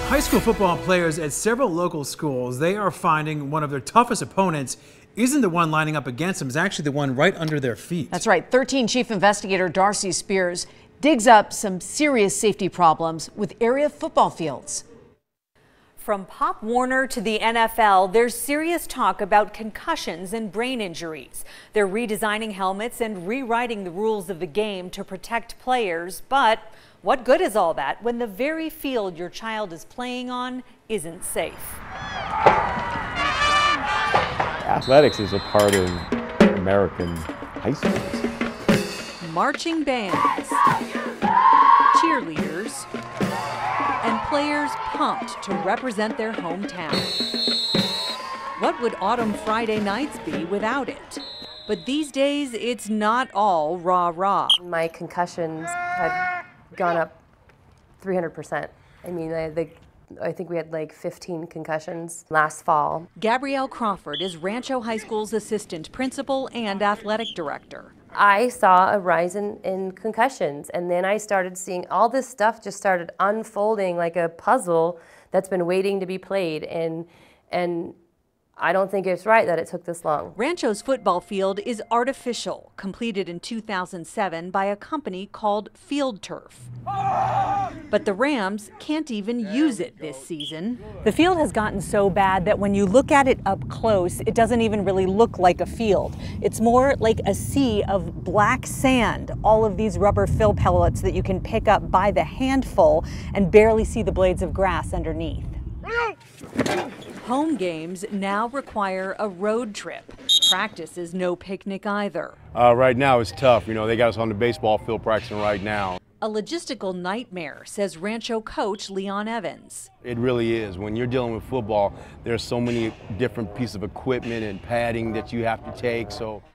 High school football players at several local schools, they are finding one of their toughest opponents isn't the one lining up against them, it's actually the one right under their feet. That's right. 13 Chief Investigator Darcy Spears digs up some serious safety problems with area football fields. From Pop Warner to the NFL, there's serious talk about concussions and brain injuries. They're redesigning helmets and rewriting the rules of the game to protect players. But what good is all that when the very field your child is playing on isn't safe? Athletics is a part of American high schools. Marching bands, cheerleaders, and players pumped to represent their hometown. What would autumn Friday nights be without it? But these days, it's not all rah-rah. My concussions had gone up 300%. I mean, I think we had like 15 concussions last fall. Gabrielle Crawford is Rancho High School's assistant principal and athletic director. I saw a rise in concussions, and then I started seeing all this stuff just started unfolding like a puzzle that's been waiting to be played, and I don't think it's right that it took this long. Rancho's football field is artificial, completed in 2007 by a company called Field Turf. But the Rams can't even use it this season. The field has gotten so bad that when you look at it up close, it doesn't even really look like a field. It's more like a sea of black sand, all of these rubber fill pellets that you can pick up by the handful and barely see the blades of grass underneath. Home games now require a road trip. Practice is no picnic either. Right now it's tough. You know, they got us on the baseball field practicing right now. A logistical nightmare, says Rancho coach Leon Evans. It really is. When you're dealing with football, there's so many different pieces of equipment and padding that you have to take.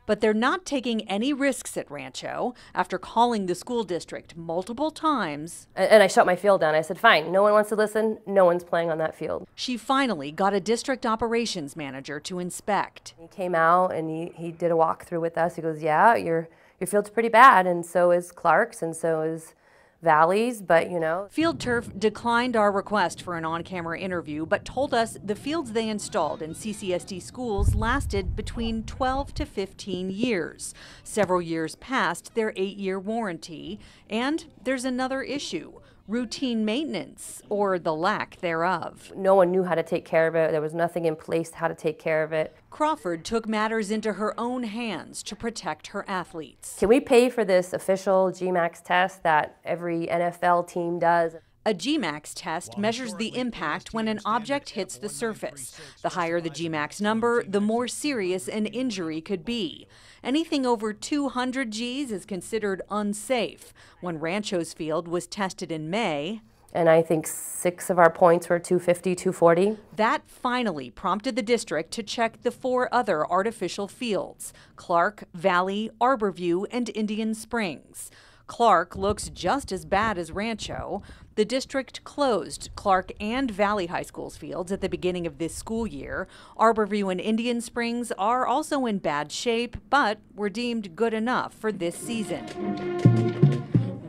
But they're not taking any risks at Rancho. After calling the school district multiple times. And I shut my field down. I said, fine, no one wants to listen, no one's playing on that field. She finally got a district operations manager to inspect. He came out and he did a walkthrough with us. He goes, yeah, your field's pretty bad, and so is Clark's, and so is Valley's, but you know. Field Turf declined our request for an on-camera interview, but told us the fields they installed in CCSD schools lasted between 12 to 15 years. Several years past their 8-year warranty, and there's another issue. Routine maintenance, or the lack thereof. No one knew how to take care of it. There was nothing in place how to take care of it. Crawford took matters into her own hands to protect her athletes. Can we pay for this official GMAX test that every NFL team does? A GMAX test measures the impact when an object hits the surface. The higher the GMAX number, the more serious an injury could be. Anything over 200 Gs is considered unsafe. When Rancho's field was tested in May, and I think 6 of our points were 250, 240. That finally prompted the district to check the 4 other artificial fields: Clark, Valley, Arborview, and Indian Springs. Clark looks just as bad as Rancho. The district closed Clark and Valley High School's fields at the beginning of this school year. Arborview and Indian Springs are also in bad shape, but were deemed good enough for this season.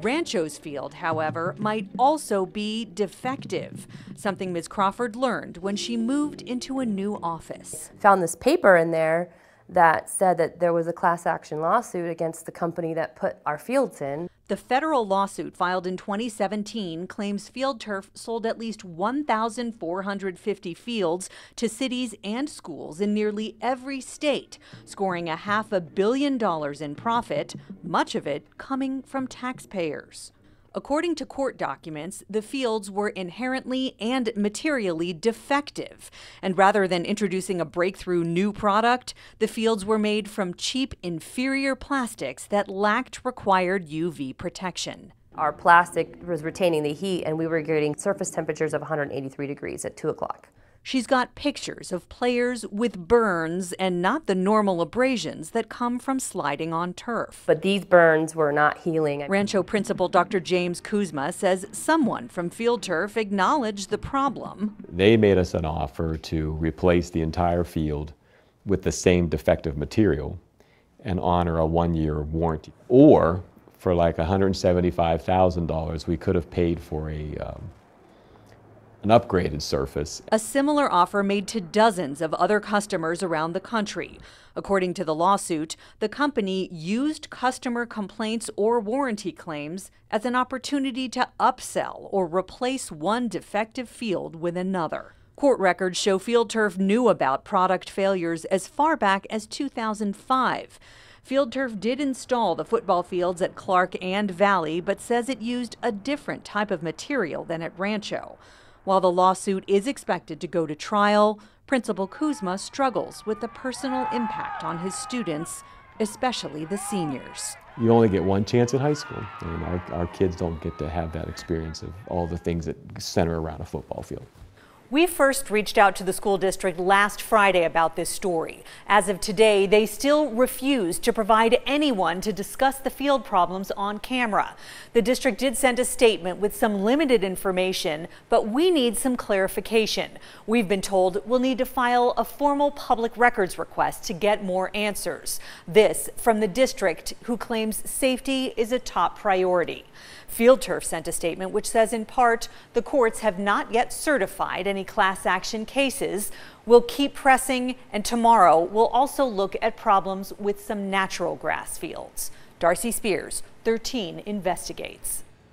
Rancho's field, however, might also be defective, something Ms. Crawford learned when she moved into a new office. Found this paper in there that said that there was a class action lawsuit against the company that put our fields in. The federal lawsuit filed in 2017 claims Field Turf sold at least 1,450 fields to cities and schools in nearly every state, scoring $500 million in profit, much of it coming from taxpayers. According to court documents, the fields were inherently and materially defective. And rather than introducing a breakthrough new product, the fields were made from cheap, inferior plastics that lacked required UV protection. Our plastic was retaining the heat, and we were getting surface temperatures of 183 degrees at 2 o'clock. She's got pictures of players with burns and not the normal abrasions that come from sliding on turf. But these burns were not healing. Rancho principal Dr. James Kuzma says someone from Field Turf acknowledged the problem. They made us an offer to replace the entire field with the same defective material and honor a 1-year warranty. Or for like $175,000, we could have paid for an upgraded surface. A similar offer made to dozens of other customers around the country. According to the lawsuit, the company used customer complaints or warranty claims as an opportunity to upsell or replace one defective field with another. Court records show Field Turf knew about product failures as far back as 2005. Field Turf did install the football fields at Clark and Valley, but says it used a different type of material than at Rancho. While the lawsuit is expected to go to trial, Principal Kuzma struggles with the personal impact on his students, especially the seniors. You only get one chance at high school, and our kids don't get to have that experience of all the things that center around a football field. We first reached out to the school district last Friday about this story. As of today, they still refuse to provide anyone to discuss the field problems on camera. The district did send a statement with some limited information, but we need some clarification. We've been told we'll need to file a formal public records request to get more answers. This from the district, who claims safety is a top priority. Field Turf sent a statement which says, in part, the courts have not yet certified any class action cases. We'll keep pressing, and tomorrow we'll also look at problems with some natural grass fields. Darcy Spears, 13 Investigates.